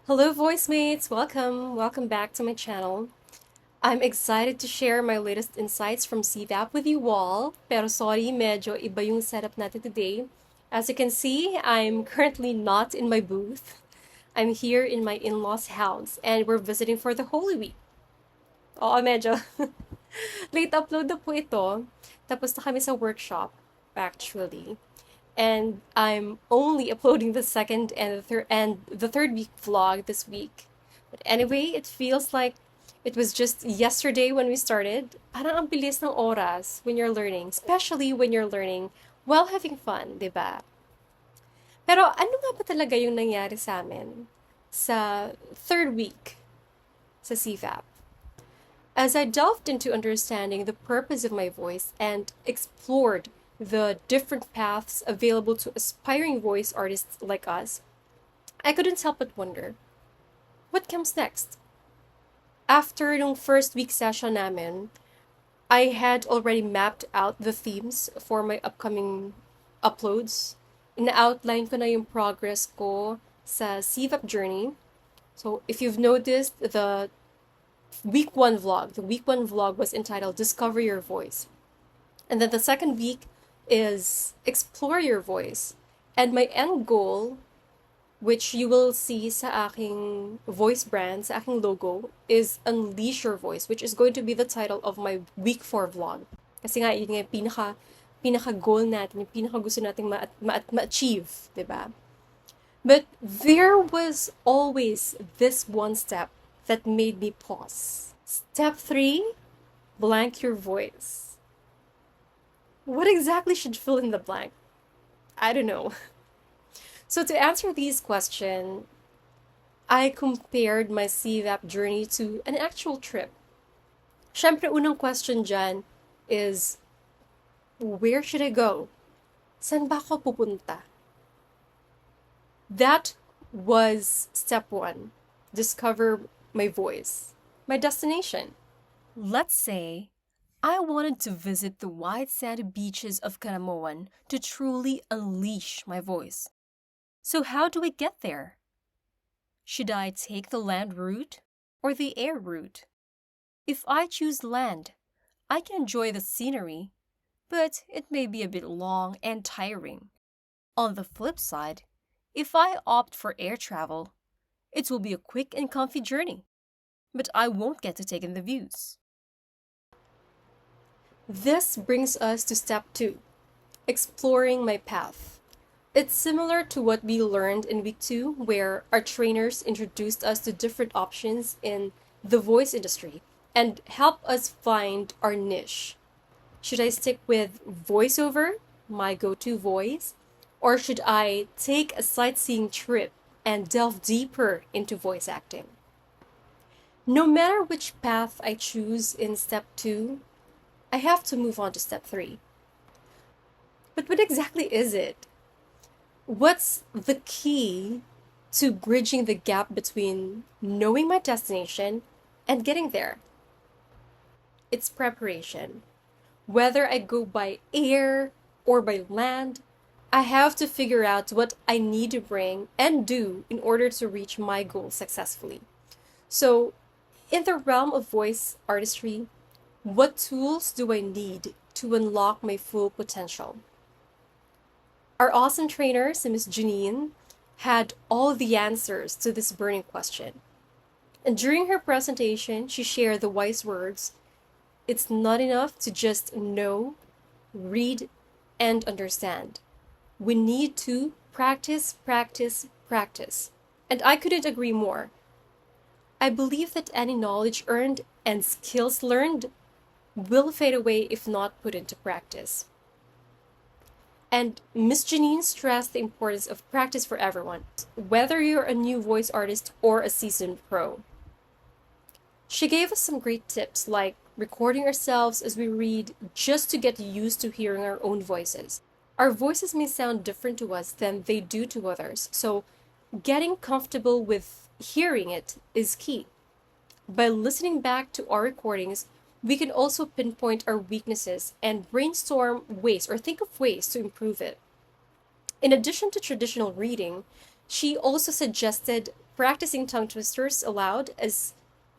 Hello, voice mates! Welcome back to my channel. I'm excited to share my latest insights from CVAP with you all. Pero sorry, medyo iba yung setup natin today. As you can see, I'm currently not in my booth. I'm here in my in-laws' house and we're visiting for the Holy Week. Oo, medyo late upload na po ito. Tapos na kami sa workshop, actually. And I'm only uploading the second and the third week vlog this week. But anyway, it feels like it was just yesterday when we started. Parang ang bilis ng oras when you're learning, especially when you're learning while having fun, 'di ba? Pero ano nga ba talaga yung nangyari sa amin sa third week sa CVAP? As I delved into understanding the purpose of my voice and explored the different paths available to aspiring voice artists like us, I couldn't help but wonder, what comes next? After nung first week session namin, I had already mapped out the themes for my upcoming uploads. Ina-outline ko na yung progress ko sa CVAP journey. So if you've noticed, the week one vlog was entitled Discover Your Voice. And then the second week is Explore Your Voice. And my end goal, which you will see sa aking voice brand, sa aking logo, is Unleash Your Voice, which is going to be the title of my week 4 vlog. Kasi nga, yun nga yung pinaka goal natin, yung pinaka gusto nating ma-achieve, diba? But there was always this one step that made me pause. Step 3, blank your voice. What exactly should fill in the blank? I don't know. So to answer these questions, I compared my CVAP journey to an actual trip. Syempre, unang question dyan is, where should I go? Saan ba ako pupunta? That was step 1. Discover my voice, my destination. Let's say I wanted to visit the white sandy beaches of Canamoan to truly unleash my voice. So how do we get there? Should I take the land route or the air route? If I choose land, I can enjoy the scenery, but it may be a bit long and tiring. On the flip side, if I opt for air travel, it will be a quick and comfy journey, but I won't get to take in the views. This brings us to step 2, exploring my path. It's similar to what we learned in week 2, where our trainers introduced us to different options in the voice industry and help us find our niche. Should I stick with voiceover, my go-to voice, or should I take a sightseeing trip and delve deeper into voice acting? No matter which path I choose in step 2, I have to move on to step 3. But what exactly is it? What's the key to bridging the gap between knowing my destination and getting there? It's preparation. Whether I go by air or by land, I have to figure out what I need to bring and do in order to reach my goal successfully. So, in the realm of voice artistry, what tools do I need to unlock my full potential? Our awesome trainer, Miss Janine, had all the answers to this burning question. And during her presentation, she shared the wise words, it's not enough to just know, read, and understand. We need to practice, practice, practice. And I couldn't agree more. I believe that any knowledge earned and skills learned will fade away if not put into practice. And Miss Janine stressed the importance of practice for everyone, whether you're a new voice artist or a seasoned pro. She gave us some great tips like recording ourselves as we read just to get used to hearing our own voices. Our voices may sound different to us than they do to others, so getting comfortable with hearing it is key. By listening back to our recordings, we can also pinpoint our weaknesses and brainstorm ways or think of ways to improve it. In addition to traditional reading, She also suggested practicing tongue twisters aloud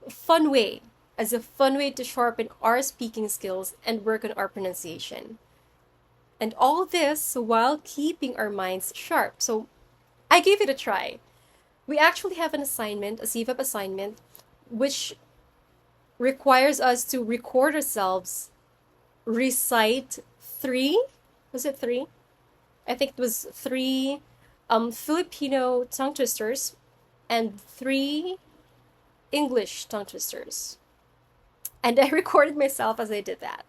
fun way, as a fun way to sharpen our speaking skills and work on our pronunciation. And all this while keeping our minds sharp. So I gave it a try. We actually have an assignment, a CVAP assignment, which requires us to record ourselves, recite three, was it three? I think it was three Filipino tongue twisters and three English tongue twisters. And I recorded myself as I did that.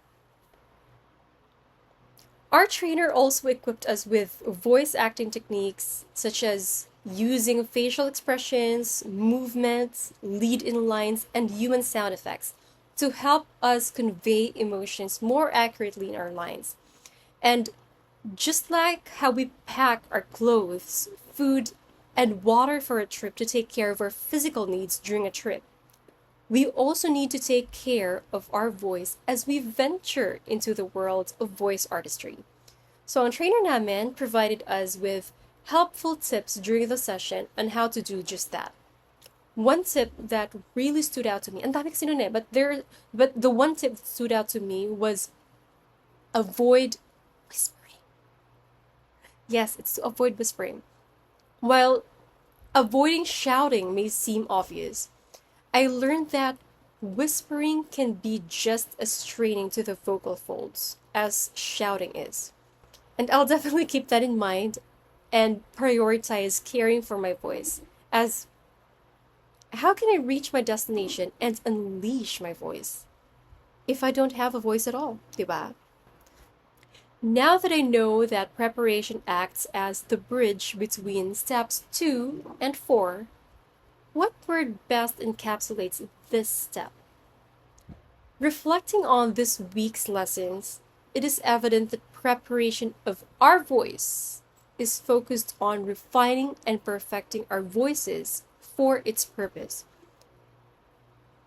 Our trainer also equipped us with voice acting techniques such as using facial expressions, movements, lead in lines, and human sound effects to help us convey emotions more accurately in our lines. And just like how we pack our clothes, food, and water for a trip to take care of our physical needs during a trip, we also need to take care of our voice as we venture into the world of voice artistry. So ang trainer namin provided us with helpful tips during the session on how to do just that. One tip that really stood out to me, and dami kasi nun eh, but the one tip that stood out to me was avoid whispering. Yes, it's to avoid whispering. While avoiding shouting may seem obvious, I learned that whispering can be just as straining to the vocal folds as shouting is. And I'll definitely keep that in mind and prioritize caring for my voice, as how can I reach my destination and unleash my voice if I don't have a voice at all, diba? Now that I know that preparation acts as the bridge between steps 2 and 4, what word best encapsulates this step? Reflecting on this week's lessons, it is evident that preparation of our voice is focused on refining and perfecting our voices for its purpose.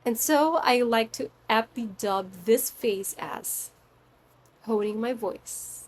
And so I like to aptly dub this phase as honing my voice.